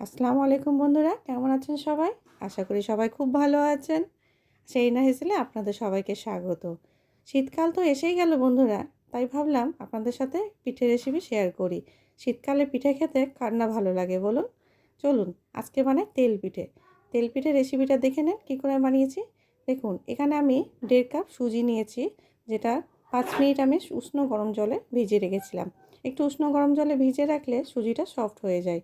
আসসালামু আলাইকুম বন্ধুরা, কেমন আছেন সবাই? আশা করি সবাই খুব ভালো আছেন। সেই না হেসেলে আপনাদের সবাইকে স্বাগত। শীতকাল তো এসেই গেল বন্ধুরা, তাই ভাবলাম আপনাদের সাথে পিঠে রেসিপি শেয়ার করি। শীতকালে পিঠে খেতে কার না ভালো লাগে বলুন? চলুন আজকে বানাই তেল পিঠে। তেল পিঠে রেসিপিটা দেখে নেন কী করে বানিয়েছি। দেখুন এখানে আমি 1.5 কাপ সুজি নিয়েছি, যেটা 5 মিনিট আমি উষ্ণ গরম জলে ভিজিয়ে রেখেছিলাম। একটু উষ্ণ গরম জলে ভিজিয়ে রাখলে সুজিটা সফট হয়ে যায়।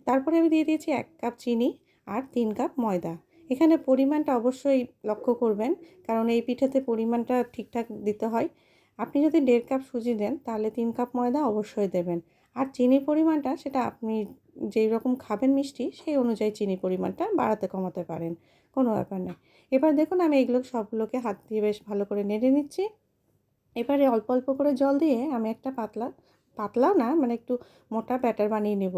তারপরে আমি দিয়ে দিয়েছি 1 কাপ চিনি আর 3 কাপ ময়দা। এখানে পরিমাণটা অবশ্যই লক্ষ্য করবেন, কারণ এই পিঠেতে পরিমাণটা ঠিকঠাক দিতে হয়। আপনি যদি 1.5 কাপ সুজি দেন তাহলে 3 কাপ ময়দা অবশ্যই দেবেন। আর চিনির পরিমাণটা সেটা আপনি যেই রকম খাবেন মিষ্টি সেই অনুযায়ী চিনির পরিমাণটা বাড়াতে কমাতে পারেন, কোনো ব্যাপার নয়। এবার দেখুন আমি এগুলো সবগুলোকে হাত দিয়ে বেশ ভালো করে নেড়ে নিচ্ছি। এবারে অল্প অল্প করে জল দিয়ে আমি একটা পাতলাও না, মানে একটু মোটা ব্যাটার বানিয়ে নেব।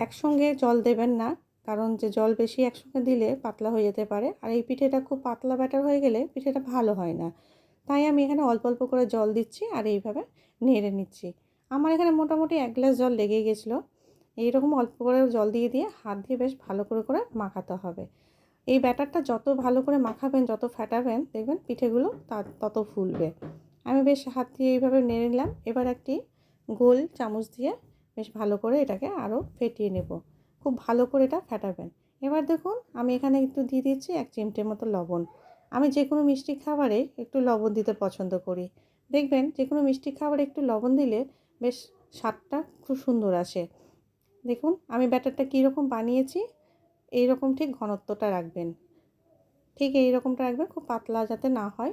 একসঙ্গে জল দেবেন না, কারণ যে জল বেশি একসঙ্গে দিলে পাতলা হয়ে যেতে পারে, আর এই পিঠেটা খুব পাতলা ব্যাটার হয়ে গেলে পিঠেটা ভালো হয় না। তাই আমি এখানে অল্প অল্প করে জল দিচ্ছি আর এইভাবে নেড়ে নিচ্ছি। আমার এখানে মোটামুটি 1 গ্লাস জল লেগেই গেছিলো। এইরকম অল্প করে জল দিয়ে দিয়ে হাত দিয়ে বেশ ভালো করে মাখাতে হবে। এই ব্যাটারটা যত ভালো করে মাখাবেন, যত ফেটাবেন, দেখবেন পিঠেগুলো তত ফুলবে। আমি বেশ হাত দিয়ে এইভাবে নেড়ে নিলাম। এবার একটি গোল চামচ দিয়ে বেশ ভালো করে এটাকে আরও ফেটিয়ে নেব। খুব ভালো করে এটা ফেটাবেন। এবার দেখুন আমি এখানে একটু দিয়ে দিচ্ছি 1 চিমটে মতো লবণ। আমি যে কোনো মিষ্টি খাবারে একটু লবণ দিতে পছন্দ করি। দেখবেন যে কোনো মিষ্টি খাবারে একটু লবণ দিলে বেশ স্বাদটা খুব সুন্দর আসে। দেখুন আমি ব্যাটারটা কীরকম বানিয়েছি, এইরকম ঠিক ঘনত্বটা রাখবেন। ঠিক এইরকমটা রাখবেন, খুব পাতলা যাতে না হয়,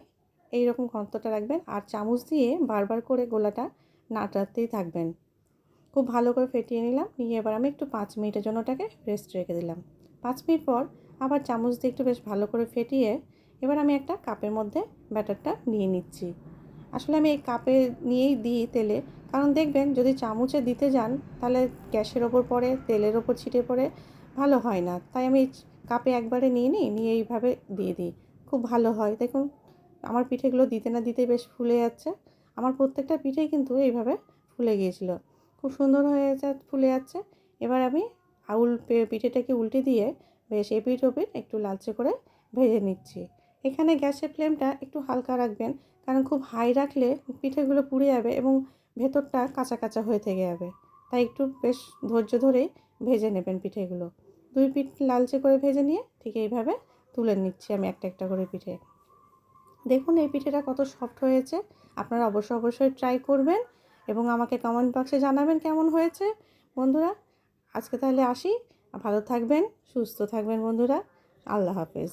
এইরকম ঘনত্বটা রাখবেন। আর চামচ দিয়ে বারবার করে গোলাটা নাড়তেই থাকবেন। খুব ভালো করে ফেটিয়ে নিলাম, নিয়ে এবার আমি একটু 5 মিনিটের জন্য ওটাকে রেস্ট রেখে দিলাম। 5 মিনিট পর আবার চামচ দিয়ে একটু বেশ ভালো করে ফেটিয়ে এবার আমি একটা কাপের মধ্যে ব্যাটারটা নিয়ে নিচ্ছি। আসলে আমি এই কাপে নিয়েই দিই তেলে, কারণ দেখবেন যদি চামচে দিতে যান তাহলে গ্যাসের ওপর পড়ে, তেলের ওপর ছিটে পড়ে, ভালো হয় না। তাই আমি কাপে একবারে নিয়ে এইভাবে দিয়ে দিই, খুব ভালো হয়। দেখুন আমার পিঠেগুলো দিতে না দিতেই বেশ ফুলে যাচ্ছে। আমার প্রত্যেকটা পিঠেই কিন্তু এইভাবে ফুলে গিয়েছিল, খুব সুন্দর হয়ে ফুলে যাচ্ছে। এবার আমি পিঠেটাকে উল্টে দিয়ে বেশ এপিঠ ওপিঠ একটু লালচে করে ভেজে নিচ্ছি। এখানে গ্যাসের ফ্লেমটা একটু হালকা রাখবেন, কারণ খুব হাই রাখলে পিঠেগুলো পুড়ে যাবে এবং ভেতরটা কাঁচা কাঁচা হয়ে থেকে যাবে। তাই একটু বেশ ধৈর্য ধরেই ভেজে নেবেন পিঠেগুলো। 2 পিঠ লালচে করে ভেজে নিয়ে ঠিক এইভাবে তুলে নিচ্ছি আমি একটা একটা করে পিঠে। দেখুন এই পিঠেটা কত সফট হয়েছে। আপনারা অবশ্যই ট্রাই করবেন এবং আমাকে কমেন্ট বক্সে জানাবেন কেমন হয়েছে। বন্ধুরা আজকে তাহলে আসি। ভালো থাকবেন, সুস্থ থাকবেন বন্ধুরা। আল্লাহ হাফেজ।